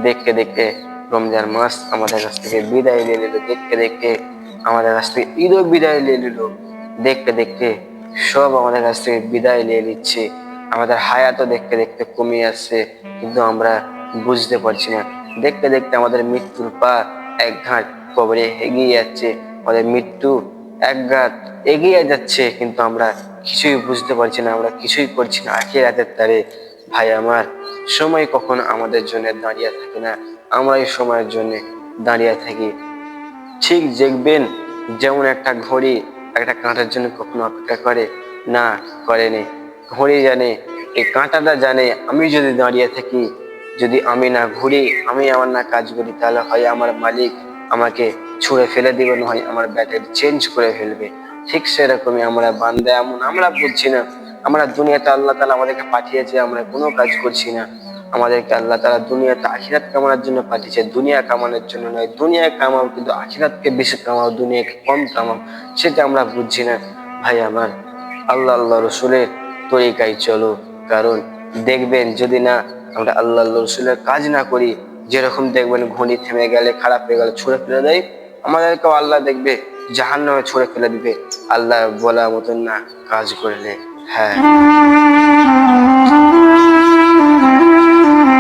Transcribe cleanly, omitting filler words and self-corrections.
দেখতে দেখতে রমজান মাস আমাদের কাছ থেকে বিদায় নিয়ে নিল, দেখতে দেখতে আমাদের কাছ থেকে ঈদও বিদায় নিয়ে নিল, দেখতে দেখতে সব আমাদের কাছ থেকে বিদায় নিয়ে নিচ্ছে। আমাদের হায়াতও দেখতে দেখতে কমে আসছে, কিন্তু আমরা বুঝতে পারছি না। দেখতে দেখতে আমাদের মৃত্যুর পা এক ঘাট কবরে এগিয়ে যাচ্ছে, আমাদের মৃত্যু এক ঘাট এগিয়ে যাচ্ছে, কিন্তু আমরা কিছুই বুঝতে পারছি না, আমরা কিছুই করছি না আখিরাতের তারে। ভাই আমার, সময় কখন আমাদের জন্য দাঁড়িয়ে থাকে না, আমরা এই সময়ের জন্য দাঁড়িয়ে থাকি। ঠিক দেখবেন যেমন একটা ঘড়ি একটা কাঁটার জন্য কখনো অপেক্ষা করে না, করেনি। ঘড়ি জানে, এই কাঁটাটা জানে, আমি যদি দাঁড়িয়ে থাকি, যদি আমি না ঘুরি, আমি আমার না কাজ করি, তাহলে হয় আমার মালিক আমাকে ছুঁড়ে ফেলে দিবে, না হয় আমার ব্যাটারি চেঞ্জ করে ফেলবে। ঠিক সেরকমই আমরা বান্দা, এমন আমরা বুঝছি না। আমরা দুনিয়াতে আল্লাহ তাআলা আমাদেরকে পাঠিয়েছে, আমরা কোনো কাজ করছি না। আমাদেরকে আল্লাহ তাআলা দুনিয়াতে আখিরাত কামানোর জন্য পাঠিয়েছে, দুনিয়া কামানোর জন্য নয়। দুনিয়া কামাও, কিন্তু আখিরাতকে বেশি কামাও, দুনিয়াকে কম কামাও, সেটা আমরা বুঝছি না। ভাই আমার, আল্লাহ রসুলের তরিকায় চলো। কারণ দেখবেন যদি না আমরা আল্লাহ রসুলের কাজ না করি, যেরকম দেখবেন ঘড়ি থেমে গেলে, খারাপ হয়ে গেলে ছুঁড়ে ফেলে দেয়, আমাদেরকেও আল্লাহ দেখবে জাহান্নামে ছুঁড়ে ফেলে দিবে, আল্লাহ বলা মতন না কাজ করলে। হ্যাঁ।